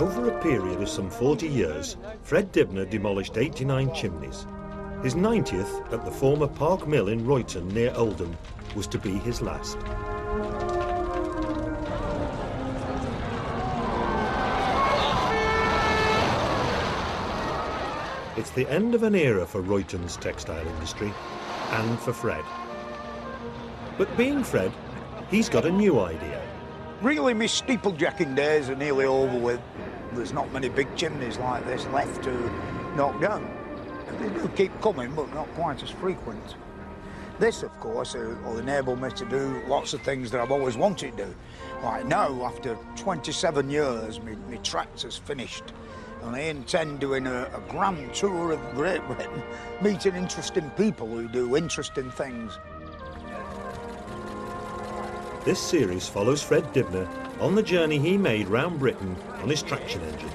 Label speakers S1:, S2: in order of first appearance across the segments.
S1: Over a period of some 40 years, Fred Dibnah demolished 89 chimneys. His 90th at the former Park Mill in Royton near Oldham was to be his last. It's the end of an era for Royton's textile industry, and for Fred. But being Fred, he's got a new idea.
S2: Really, my steeplejacking days are nearly over with. There's not many big chimneys like this left to knock down. They do keep coming, but not quite as frequent. This, of course, will enable me to do lots of things that I've always wanted to do. Like now, after 27 years, my tractor's finished. And I intend doing a grand tour of Great Britain, meeting interesting people who do interesting things.
S1: This series follows Fred Dibnah on the journey he made round Britain on his traction engine.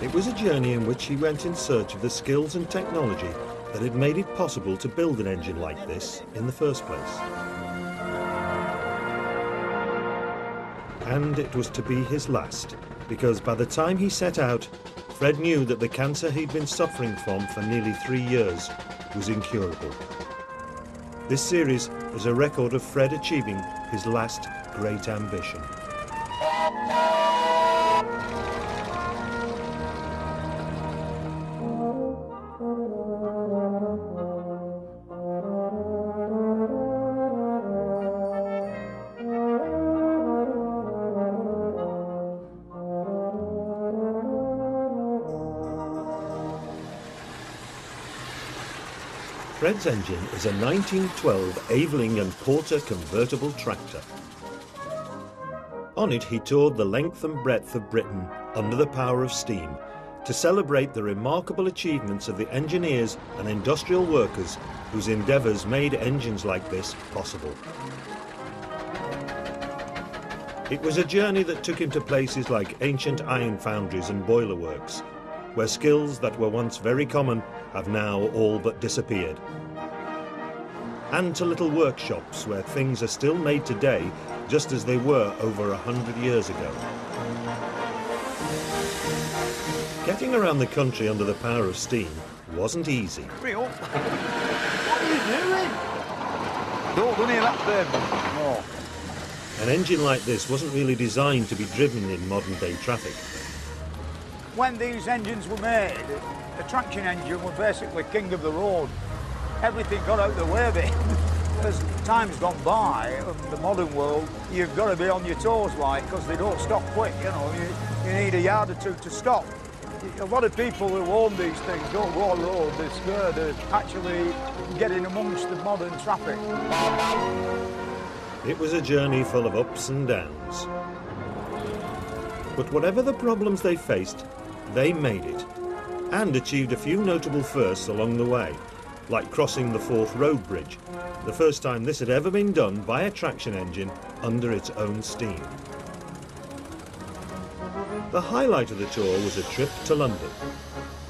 S1: It was a journey in which he went in search of the skills and technology that had made it possible to build an engine like this in the first place. And it was to be his last, because by the time he set out, Fred knew that the cancer he'd been suffering from for nearly 3 years was incurable. This series is a record of Fred achieving his last great ambition. Fred's engine is a 1912 Aveling and Porter convertible tractor. On it he toured the length and breadth of Britain under the power of steam to celebrate the remarkable achievements of the engineers and industrial workers whose endeavours made engines like this possible. It was a journey that took him to places like ancient iron foundries and boiler works, where skills that were once very common have now all but disappeared. And to little workshops where things are still made today just as they were over 100 years ago. Getting around the country under the power of steam wasn't easy.
S2: Hurry up. What are you doing? Don't hear that, babe. No.
S1: An engine like this wasn't really designed to be driven in modern-day traffic.
S2: When these engines were made, the traction engine was basically king of the road. Everything got out of the way of it. As time's gone by, in the modern world, you've got to be on your toes, like, because they don't stop quick, you know. You need a yard or two to stop. A lot of people who own these things don't go on the road. They're scared of actually getting amongst the modern traffic.
S1: It was a journey full of ups and downs. But whatever the problems they faced, they made it, and achieved a few notable firsts along the way, like crossing the Forth Road Bridge, the first time this had ever been done by a traction engine under its own steam. The highlight of the tour was a trip to London.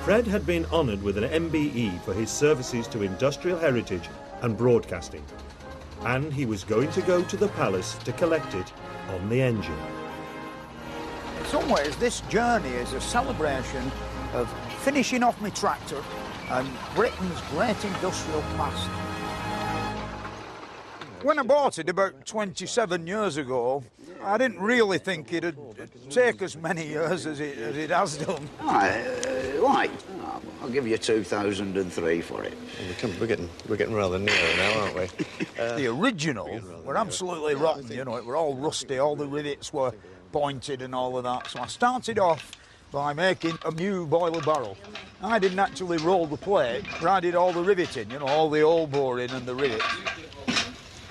S1: Fred had been honoured with an MBE for his services to industrial heritage and broadcasting, and he was going to go to the palace to collect it on the engine.
S2: In some ways, this journey is a celebration of finishing off my tractor and Britain's great industrial past. When I bought it about 27 years ago, I didn't really think it'd take as many years as it has done.
S3: Why? Oh, I'll give you 2003 for it.
S4: Well, we're getting rather near now, aren't we?
S2: The original were absolutely rotten, you know, it were all rusty, all the rivets were pointed and all of that. So I started off by making a new boiler barrel. I didn't actually roll the plate, but I did all the riveting, you know, all the hole boring and the rivets.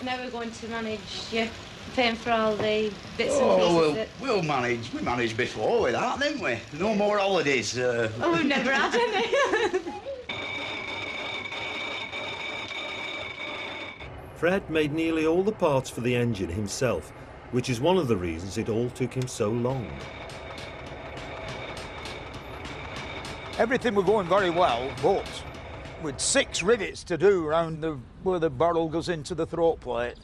S5: Now we're going to manage you paying for all the bits and pieces.
S3: We'll manage. We managed before with that, didn't we? No more holidays.
S5: Oh, we've never had any.
S1: Fred made nearly all the parts for the engine himself, which is one of the reasons it all took him so long.
S2: Everything was going very well, but with 6 rivets to do around where the barrel goes into the throat plate,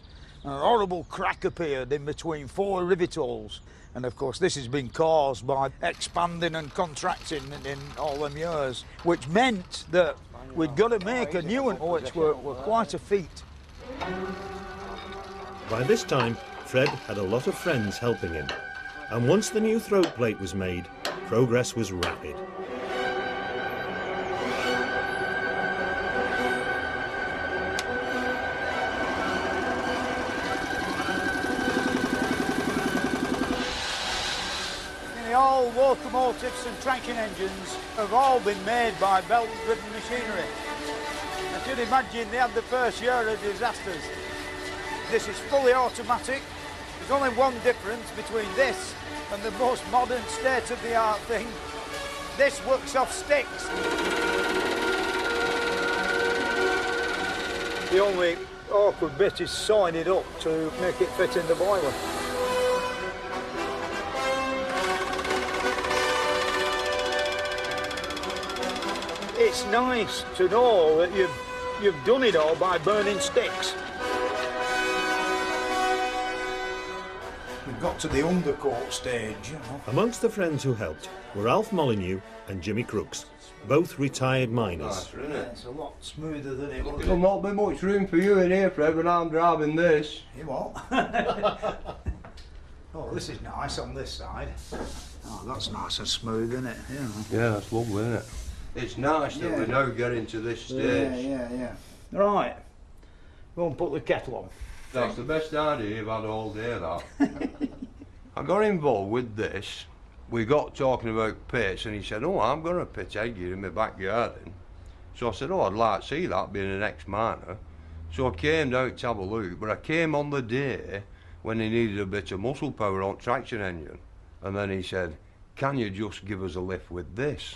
S2: and a horrible crack appeared in between 4 rivet holes. And of course this has been caused by expanding and contracting in all them years, which meant that we'd got to make a new one, which were quite a feat.
S1: By this time, Fred had a lot of friends helping him, and once the new throat plate was made, progress was rapid.
S2: All locomotives and traction engines have all been made by belt-driven machinery. I should imagine they had the first year of disasters. This is fully automatic. There's only one difference between this and the most modern state-of-the-art thing. This works off sticks. The only awkward bit is sawing it up to make it fit in the boiler. It's nice to know that you've done it all by burning sticks. We've got to the undercoat stage, you know.
S1: Amongst the friends who helped were Alf Molyneux and Jimmy Crooks, both retired miners.
S2: Yeah, it's a lot smoother than it was.
S6: There'll not be much room for you in here, Fred, when I'm driving this.
S2: You what? Oh, this is nice on this side. Oh, that's nice and smooth, isn't it? You know.
S6: Yeah, that's lovely, isn't it? It's nice that we're now getting to this stage.
S2: Yeah. Right. Go and put the kettle on.
S6: That's the best idea you've had all day, that. I got involved with this. We got talking about pits, and he said, oh, I'm going to pit egg here in my back garden. So I said, oh, I'd like to see that, being an ex-miner. So I came down to have a look, but I came on the day when he needed a bit of muscle power on traction engine. And then he said, can you just give us a lift with this?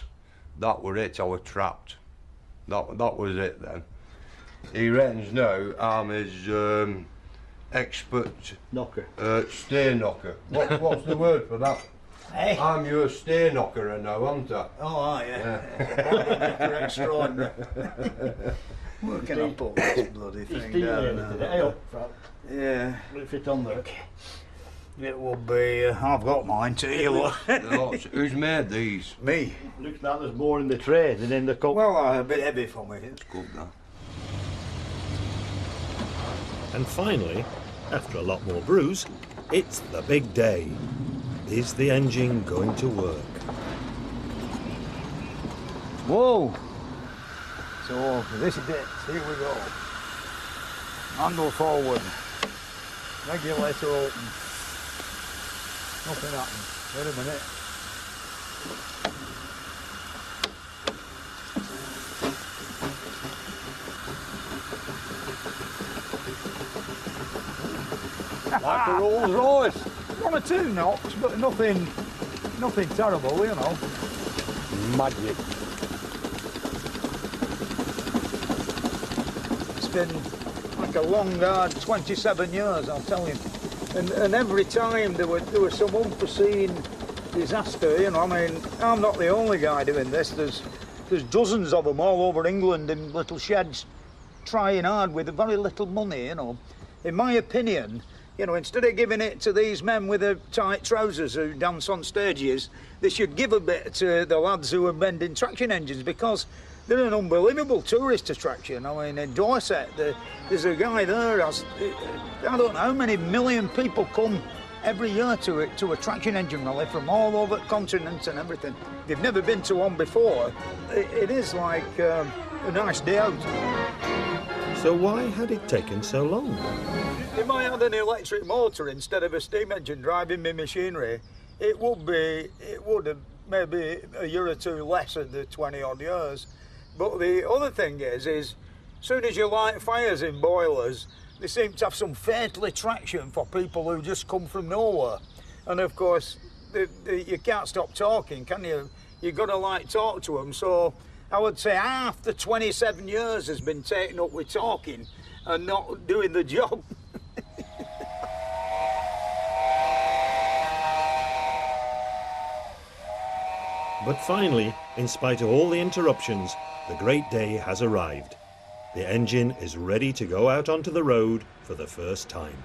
S6: That were it, I was trapped. That was it then. He reckons now I'm his expert
S7: knocker.
S6: Stay knocker. What's the word for that?
S2: Hey?
S6: I'm your stay knocker now, aren't I?
S2: Oh, are you? Yeah. Extraordinary. Working on put this bloody thing down. Yeah.
S7: Will it fit on there?
S2: It will be, I've got mine too, you look.
S6: Who's made these?
S2: Me.
S7: Looks like there's more in the tray than in the cup.
S2: Well, a bit heavy for me.
S6: It's good now.
S1: And finally, after a lot more brews, it's the big day. Is the engine going to work?
S2: Whoa! So, this is it. Here we go. Handle forward. Regulator open. Nothing happened. Wait a minute.
S7: Like a Rolls Royce.
S2: 1 or 2 knocks, but nothing terrible, you know.
S7: Magic.
S2: It's been like a long, hard 27 years, I'll tell you. And every time there was some unforeseen disaster, you know. I mean, I'm not the only guy doing this. There's dozens of them all over England in little sheds, trying hard with very little money, you know. In my opinion, you know, instead of giving it to these men with the tight trousers who dance on stages, they should give a bit to the lads who are bending traction engines, because they're an unbelievable tourist attraction. I mean, in Dorset, there's a guy there, I don't know how many million people come every year to a traction engine rally from all over the continent and everything. If you've never been to one before, it is like a nice day out.
S1: So why had it taken so long?
S2: If I had an electric motor instead of a steam engine driving my machinery, it would have maybe a year or two less of the 20-odd years. But the other thing is as soon as you light fires in boilers, they seem to have some fatal attraction for people who just come from nowhere. And of course, you can't stop talking, can you? You've got to like talk to them. So I would say half the 27 years has been taken up with talking and not doing the job.
S1: But finally, in spite of all the interruptions, the great day has arrived. The engine is ready to go out onto the road for the first time.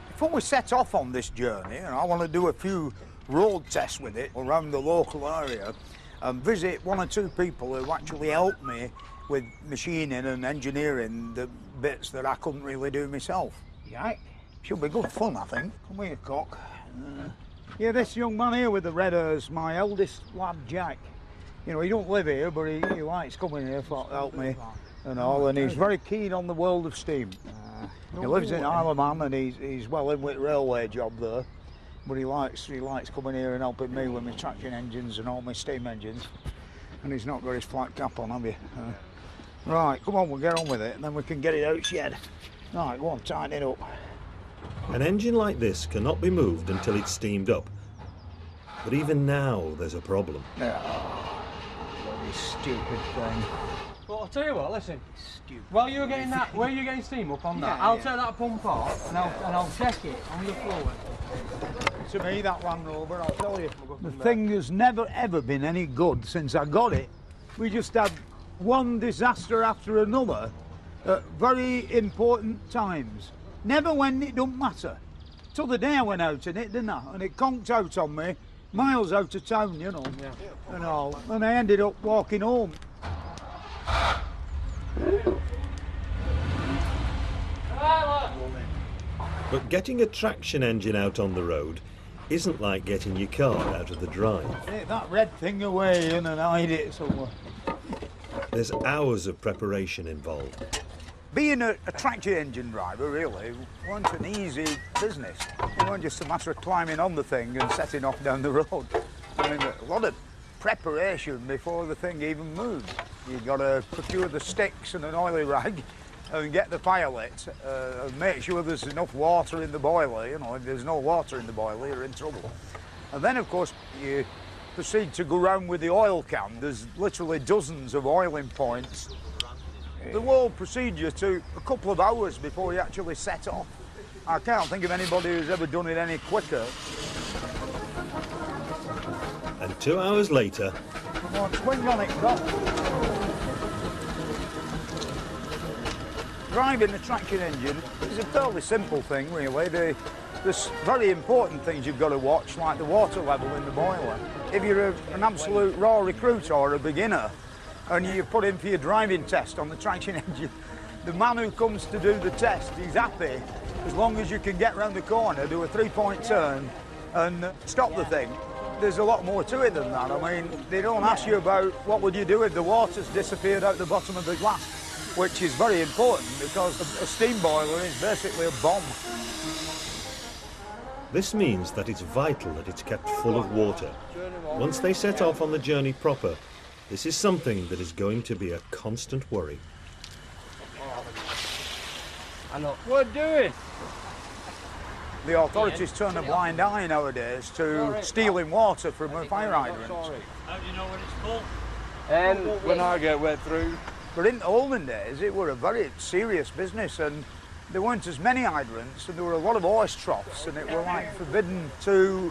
S2: Before we set off on this journey, I want to do a few road tests with it around the local area and visit one or two people who actually helped me with machining and engineering the bits that I couldn't really do myself. Yeah, should be good fun, I think. Come here, Cock. Yeah, this young man here with the red hair's my eldest lad, Jack. You know, he don't live here, but he likes coming here to help me and all, and he's very keen on the world of steam. He lives in Isle of Man and he's well in with railway job there, but he likes coming here and helping me with my traction engines and all my steam engines. And he's not got his flat cap on, have you? Right, come on, we'll get on with it and then we can get it out shed. Right, go on, tighten it up.
S1: An engine like this cannot be moved until it's steamed up. But even now, there's a problem.
S2: Oh, bloody stupid thing.
S8: Well, I'll tell you what, listen.
S2: Stupid.
S8: While you're getting that, where you're getting steam up on that, I'll take that pump off and I'll check it on the floor.
S2: To me, that Land Rover, I'll tell you. The thing has never ever been any good since I got it. We just had one disaster after another at very important times. Never when it don't matter. Till the day I went out in it, didn't I? And it conked out on me, miles out of town, you know, and all. And I ended up walking home.
S1: But getting a traction engine out on the road isn't like getting your car out of the drive.
S2: Take that red thing away and hide it somewhere.
S1: There's hours of preparation involved.
S2: Being a traction engine driver, really, wasn't an easy business. It wasn't just a matter of climbing on the thing and setting off down the road. I mean, a lot of preparation before the thing even moves. You've got to procure the sticks and an oily rag and get the fire lit, and make sure there's enough water in the boiler. You know, if there's no water in the boiler, you're in trouble. And then, of course, you proceed to go round with the oil can. There's literally dozens of oiling points. The whole procedure took a couple of hours before you actually set off. I can't think of anybody who's ever done it any quicker.
S1: And 2 hours later...
S2: Come on, swing on it, Doc. Driving a traction engine is a fairly simple thing, really. There's very important things you've got to watch, like the water level in the boiler. If you're an absolute raw recruit or a beginner, and you put in for your driving test on the traction engine, the man who comes to do the test, he's happy as long as you can get round the corner, do a 3-point turn and stop the thing. There's a lot more to it than that. I mean, they don't ask you about what would you do if the water's disappeared out the bottom of the glass, which is very important because a steam boiler is basically a bomb.
S1: This means that it's vital that it's kept full of water. Once they set off on the journey proper, this is something that is going to be a constant worry.
S8: I know. What do it?
S2: The authorities turn a blind eye nowadays to stealing water from fire hydrants.
S7: How do you know when it's full?
S8: When I get wet through.
S2: But in the olden days, it were a very serious business, and there weren't as many hydrants, and there were a lot of oyster troughs, and it were like forbidden to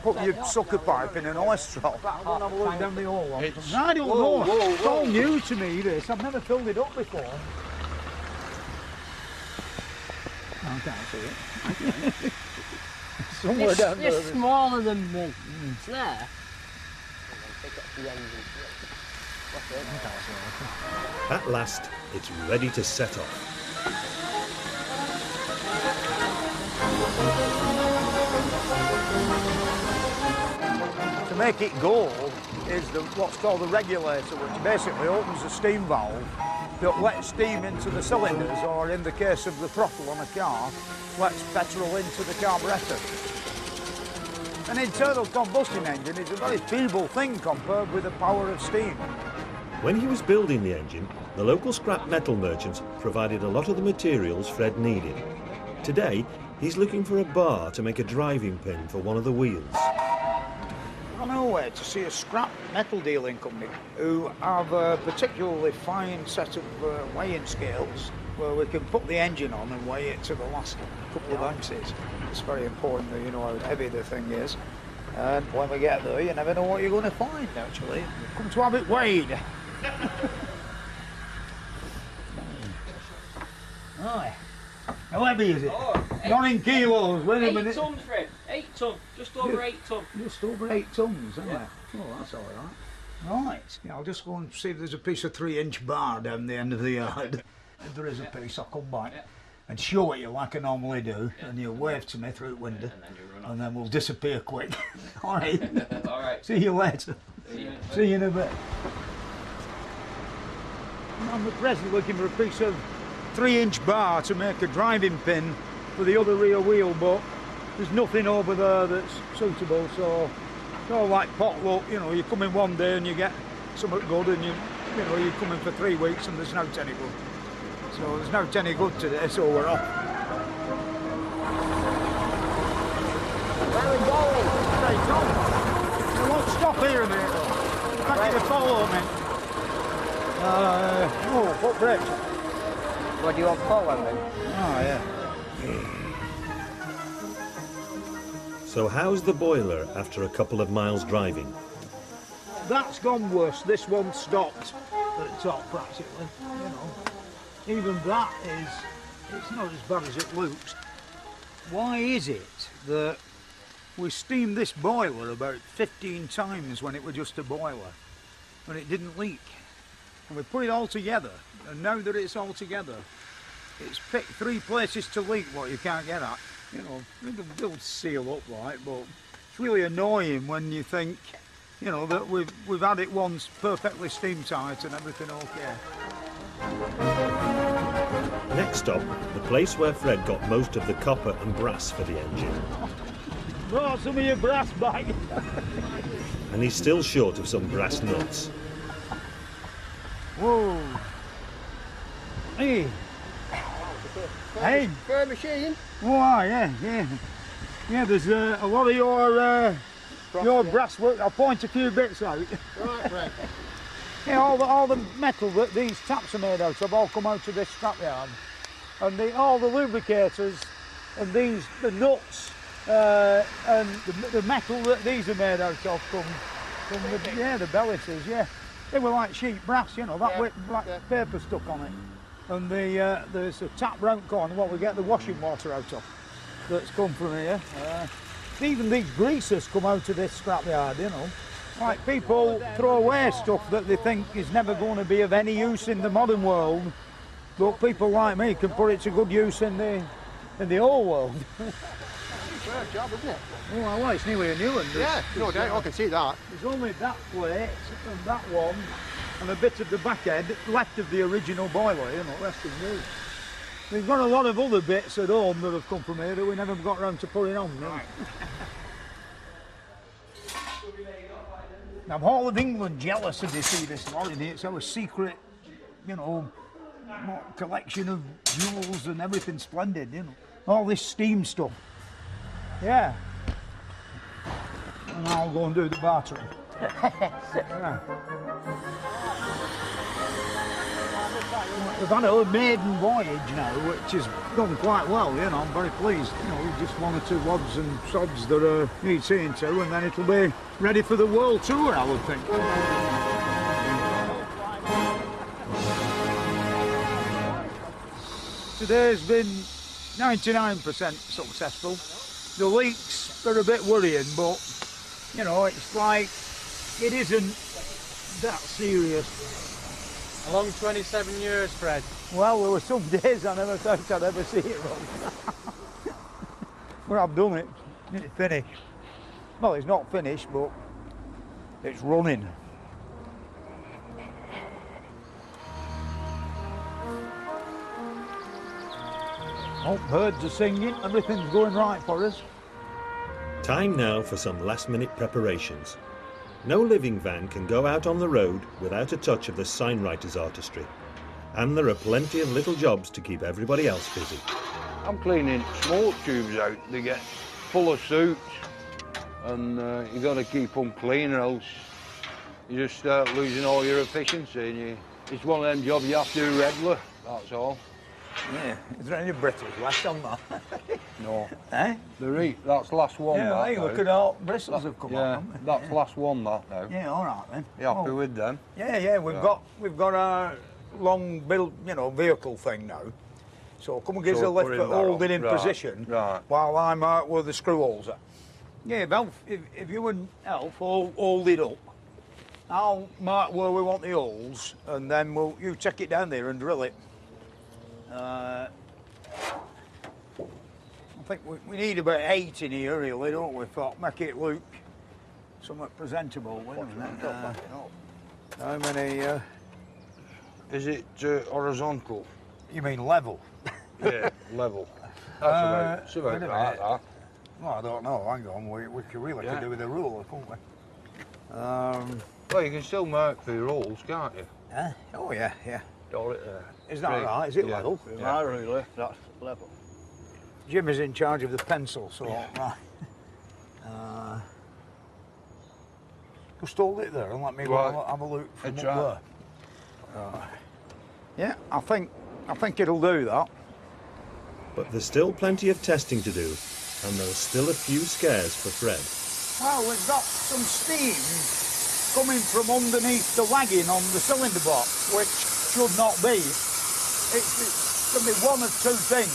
S2: put your sucker pipe in an oyster trough. I don't have a look down the hole. I don't know. It's all new to me, this. I've never filled it up before. I can't see it. Somewhere down there.
S9: It's smaller than me. It's there.
S1: At last, it's ready to set off.
S2: To make it go is what's called the regulator, which basically opens the steam valve that lets steam into the cylinders, or in the case of the throttle on a car, lets petrol into the carburettor. An internal combustion engine is a very feeble thing compared with the power of steam.
S1: When he was building the engine, the local scrap metal merchants provided a lot of the materials Fred needed. Today, he's looking for a bar to make a driving pin for one of the wheels.
S2: I'm nowhere to see a scrap metal dealing company who have a particularly fine set of weighing scales where we can put the engine on and weigh it to the last couple of ounces. It's very important that you know how heavy the thing is. And when we get there, you never know what you're going to find, actually. Come to have it weighed. Aye. How heavy is it? Not in kilos, wait a minute.
S9: 8 tons, Fred. 8 ton. Just over 8 ton.
S2: Just over 8 tons, isn't it? Oh, that's all right. Right. Yeah, I'll just go and see if there's a piece of 3-inch bar down the end of the yard. If there is a piece, I'll come back and show it you like I normally do, and you'll wave to me through the window, and then we'll disappear quick. All right.
S9: All right.
S2: See you later. See you in a bit. I'm at present looking for a piece of 3-inch bar to make a driving pin for the other rear wheel, but there's nothing over there that's suitable, so it's all like potluck, you know, you come in one day and you get something good, and you know, you come in for 3 weeks and there's no any good. So there's no any good today, so we're off.
S9: Where are we going?
S2: Straight on. We won't stop here a minute though. Back to follow me. Oh, footbridge.
S9: What do you want to follow then?
S2: Oh, yeah.
S1: So how's the boiler after a couple of miles driving?
S2: That's gone worse. This one stopped at the top practically, you know. Even that is, it's not as bad as it looks. Why is it that we steamed this boiler about 15 times when it was just a boiler, when it didn't leak? And we put it all together, and now that it's all together, it's picked 3 places to leak what you can't get at. You know, they'll seal up like, but it's really annoying when you think, you know, that we've had it once perfectly steam tight and everything okay.
S1: Next stop, the place where Fred got most of the copper and brass for the engine.
S2: Brought some of your brass back.
S1: And he's still short of some brass nuts.
S2: Whoa. Hey. Hey.
S9: For a machine?
S2: Oh, yeah. Yeah, there's a lot of your brass work. I'll point a few bits out.
S9: Right, Fred.
S2: Yeah, all the metal that these taps are made out of all come out of this scrapyard. And all the lubricators and the nuts and the metal that these are made out of come from the bellises, yeah. They were like sheet brass, you know, that with black paper stuck on it. And there's a tap round corner, what we get the washing water out of, that's come from here. Even these greasers come out of this scrapyard, you know. Like people throw away stuff that they think is never going to be of any use in the modern world, but people like me can put it to good use in the old world.
S9: Fair job, isn't it?
S2: Oh, well, it's nearly a new one.
S9: Yeah, no doubt, I can see that.
S2: There's only that plate and that one and a bit of the back end left of the original boiler, you know, rest is new. We've got a lot of other bits at home that have come from here that we never got round to putting on. Right. Now, all of England jealous of this, see this lorry. It's our secret, you know, collection of jewels and everything splendid, you know. All this steam stuff. Yeah. And I'll go and do the bartering. Yeah. We've had a maiden voyage now, which has gone quite well, you know, I'm very pleased. You know, just 1 or 2 odds and sods that need seeing to, and then it'll be ready for the world tour, I would think. Today's been 99% successful. The leaks are a bit worrying, but, you know, it's like, it isn't that serious.
S8: A long 27 years, Fred.
S2: Well, there were some days I never thought I'd ever see it run. Well, I've done it. It's finished. Well, it's not finished, but it's running. Oh, birds are singing. Everything's going right for us.
S1: Time now for some last-minute preparations. No living van can go out on the road without a touch of the signwriter's artistry. And there are plenty of little jobs to keep everybody else busy.
S6: I'm cleaning smoke tubes out. They get full of soot, and you got to keep them clean, or else you just start losing all your efficiency. And it's one of them jobs you have to do regular. That's all.
S2: Yeah. Is there any bristles left on that?
S6: No.
S2: Eh?
S6: That's the last one.
S2: Yeah, hey, look at all bristles have come
S6: yeah,
S2: off.
S6: that's the last one. That now.
S2: Yeah, all right then.
S6: You happy with them?
S2: Yeah, we've got our long build, you know, vehicle thing now. So come and give us
S6: So
S2: a lift
S6: put
S2: for
S6: him back
S2: holding
S6: up.
S2: in
S6: Right,
S2: position
S6: right.
S2: while I'm out where the screw holes are. Yeah, Belf, if you and Elf hold it up, I'll mark where we want the holes, and then you take it down there and drill it. I think we need about 8 in here, really, don't we? For make it look somewhat presentable. Wait a minute. How many?
S6: Is it horizontal?
S2: You mean level?
S6: Yeah, level. That's about
S2: wait a
S6: right,
S2: minute.
S6: that.
S2: Well, I don't know. Hang on. We could really could do with a ruler, couldn't we?
S6: Well, you can still mark for your holes, can't you?
S2: Oh yeah.
S6: Got it there.
S2: Is that right? Is it level?
S7: With my ruler, that's level.
S2: Jim is in charge of the pencil, so right. Just hold it there and let me have a look from up there. Yeah, I think it'll do that.
S1: But there's still plenty of testing to do, and there's still a few scares for Fred.
S2: Well, we've got some steam coming from underneath the wagon on the cylinder box, which should not be. It's going to be one of two things.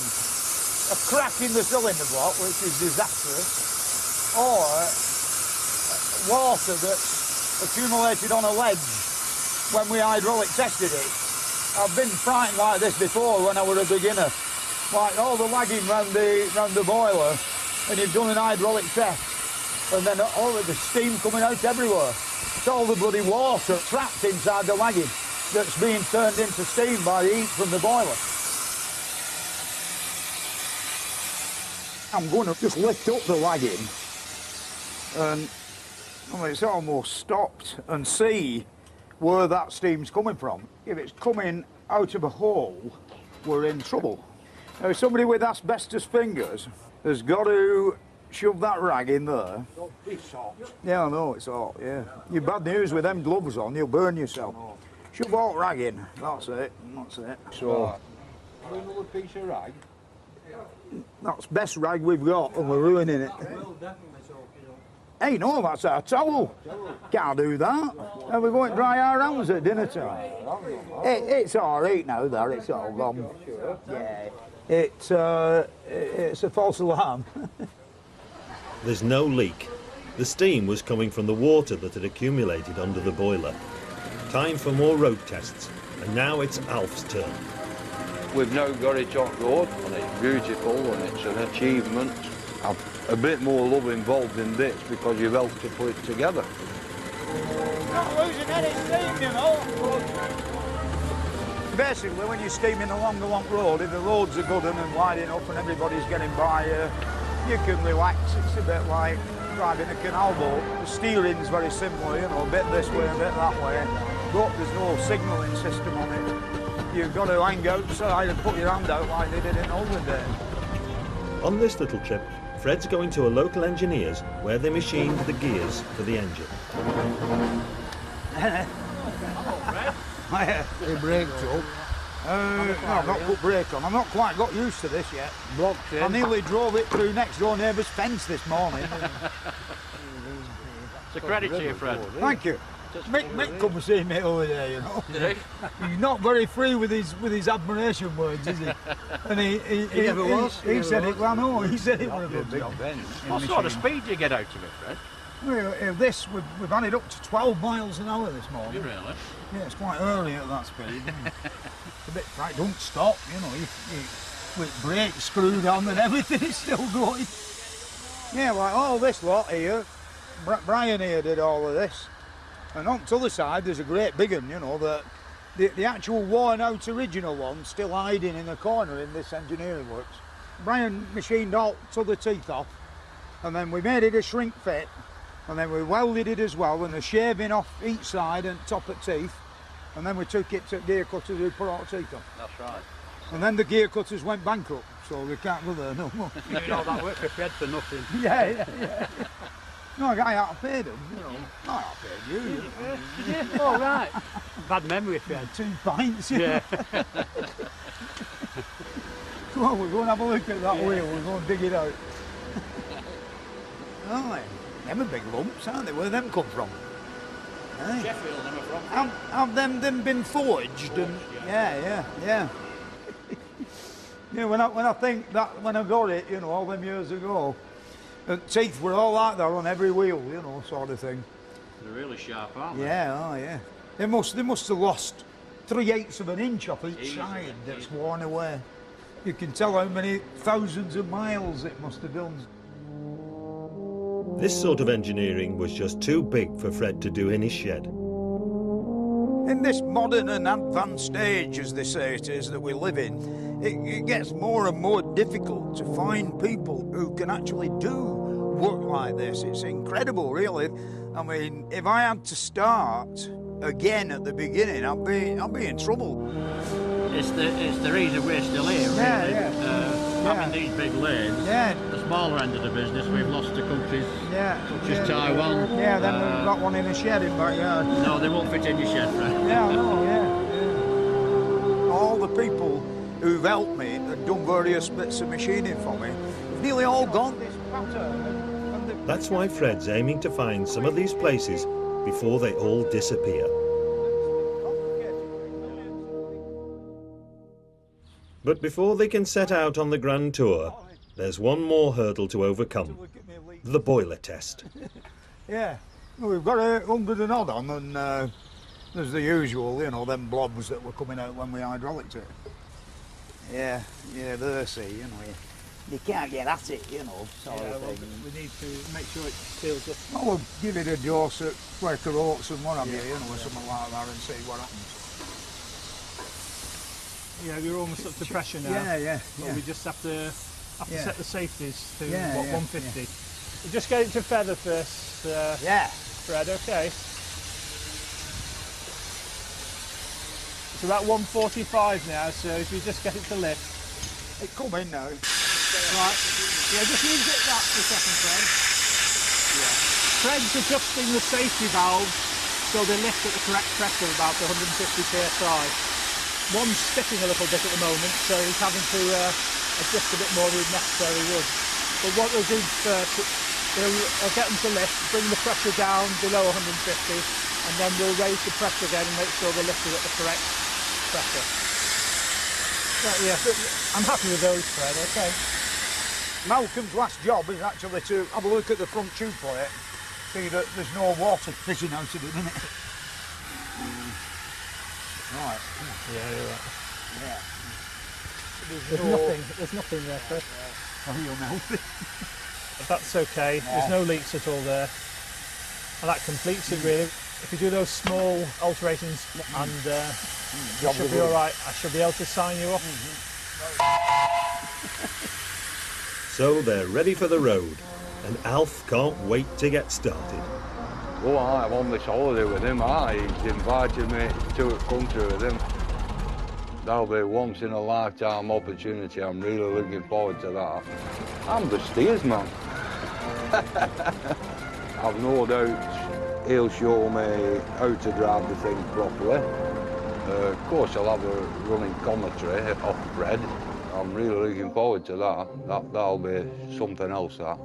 S2: A crack in the cylinder block, which is disastrous, or water that's accumulated on a ledge when we hydraulic tested it. I've been frightened like this before when I was a beginner. Like all the wagging round the boiler, and you've done an hydraulic test, and then all of the steam coming out everywhere. It's all the bloody water trapped inside the wagon that's being turned into steam by the heat from the boiler. I'm going to just lift up the wagon and it's almost stopped and see where that steam's coming from. If it's coming out of a hole, we're in trouble. Now, somebody with asbestos fingers has got to shove that rag in there.
S7: It's hot.
S2: Yeah, I know, it's hot, yeah. You're bad news with them gloves on, you'll burn yourself. Shove all rag in, that's it. So,
S6: Another piece of rag.
S2: that's the best rag we've got and we're ruining it. Hey, no, that's our towel. Can't do that. And we won't dry our hands at dinner time. It's all right now, there. It's all gone. Yeah. It's a false alarm.
S1: There's no leak. The steam was coming from the water that had accumulated under the boiler. Time for more road tests, and now it's Alf's turn.
S6: We've now got it on road, and it's beautiful, and it's an achievement. I've a bit more love involved in this because you've helped to put it together.
S2: Not losing any steam, you know. Basically, when you're steaming along the long road, if the roads are good and wide enough and everybody's getting by, you can relax. It's a bit like driving a canal boat. The steering's very similar, you know, a bit this way, a bit that way, but there's no signalling system on it. You've got to hang outside and put your hand out like they did in olden days.
S1: On this little trip, Fred's going to a local engineer's where they machined the gears for the engine.
S2: The brake up. No, I've not put brake on. I've not quite got used to this yet.
S7: Blocked in.
S2: I nearly drove it through next door neighbour's fence this morning.
S7: It's a credit to you, Fred.
S2: Thank you. Mick come and see me over there, you know.
S7: Did
S2: He's not very free with his admiration words, is he? And he
S7: never was.
S2: He said it. Well, no, he said it was a good job.
S7: What sort of speed do you get out of it, Fred?
S2: Well, we've had it up to 12 miles an hour this morning.
S7: Really?
S2: Yeah, it's quite early at that speed. It's a bit right. Don't stop, you know. With brakes screwed on and everything, it's still going. Yeah, like all this lot here. Brian here did all of this. And on the other side, there's a great big one, you know, the actual worn-out original one still hiding in a corner in this engineering works. Brian machined all to the teeth off, and then we made it a shrink fit, and then we welded it as well, and the shaving off each side and top of teeth, and then we took it to gear cutters who put all the teeth on.
S7: That's right.
S2: And then the gear cutters went bankrupt, so we can't go there no more.
S7: You know that work for Fred for nothing.
S2: Yeah. No, I ought paid him, you know. I ought paid you.
S7: Yeah. Oh, right. Bad memory, Fred.
S2: 2 pints,
S7: Yeah.
S2: Come on, we'll go and have a look at that wheel. We'll go and dig it out. Oh, them are big lumps, aren't they? Where do them come from? Hey.
S7: Sheffield, them are from.
S2: Have them been forged? And, yeah. You know, when I think that when I got it, you know, all them years ago, the teeth were all like that on every wheel, you know, sort of thing.
S7: They're really sharp, aren't they?
S2: Yeah, oh yeah. They must have lost 3/8 of an inch off each side that's worn away. You can tell how many thousands of miles it must have done.
S1: This sort of engineering was just too big for Fred to do in his shed.
S2: In this modern and advanced age, as they say it is, that we live in, it gets more and more difficult to find people who can actually do work like this. It's incredible, really. I mean, if I had to start again at the beginning, I'd be in trouble.
S7: It's the reason we're still here, really. Having these big lanes, the smaller end of the business, we've lost to countries such as Taiwan.
S2: Yeah, then we've got one in a shed in backyard.
S7: No, they won't fit in your shed, Fred.
S2: Yeah, no, yeah. All the people who've helped me and done various bits of machining for me, have nearly all gone this pattern.
S1: That's why Fred's aiming to find some of these places before they all disappear. But before they can set out on the grand tour, there's one more hurdle to overcome: the boiler test.
S2: Yeah, well, we've got 100 and odd on, and there's the usual, you know, them blobs that were coming out when we hydraulicked it. Yeah, there, see, you know, you can't get at it, you know, sort of thing.
S8: We need to make sure it seals up.
S2: I would give it a dose at Quaker Oats and what have you, you know, or something like that, and see what happens.
S8: Yeah, we're almost up to pressure now.
S2: Yeah.
S8: But we just have to set the safeties to 150.
S2: Yeah.
S8: You just get it to feather first, Fred, okay. It's about 145 now, so if you just get it to lift.
S2: It come in now.
S8: Right, yeah, just leave it that for a second, Fred. Yeah. Fred's adjusting the safety valves so they lift at the correct pressure, about 150 psi. One's sticking a little bit at the moment, so he's having to adjust a bit more than necessary would. But what they'll do first, they'll get them to lift, bring the pressure down below 150, and then we'll raise the pressure again and make sure they're lifted at the correct pressure. Right, yeah, I'm happy with those, Fred, okay.
S2: Malcolm's last job is actually to have a look at the front tube plate, see that there's no water fizzing out of it, isn't it? Right.
S8: Yeah, you're right.
S2: Yeah.
S8: There's nothing there, Fred.
S2: Oh, you'll melt it.
S8: That's okay.
S2: Yeah.
S8: There's no leaks at all there. And that completes it, really. If you do those small alterations, and you should be all right. I should be able to sign you off.
S1: So they're ready for the road, and Alf can't wait to get started.
S6: Oh, I'm on this holiday with him. He's invited me to a country with him. That'll be a once in a lifetime opportunity. I'm really looking forward to that. I'm the steersman. I've no doubt he'll show me how to drive the thing properly. Of course, I'll have a running commentary off Fred. I'm really looking forward to that. That'll be something else, that.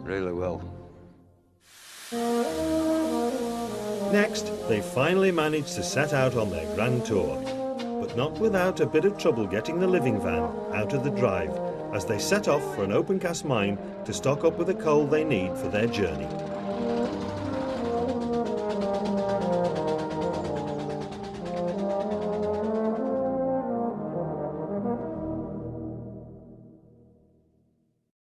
S6: Really will.
S1: Next, they finally managed to set out on their grand tour, but not without a bit of trouble getting the living van out of the drive as they set off for an open cast mine to stock up with the coal they need for their journey.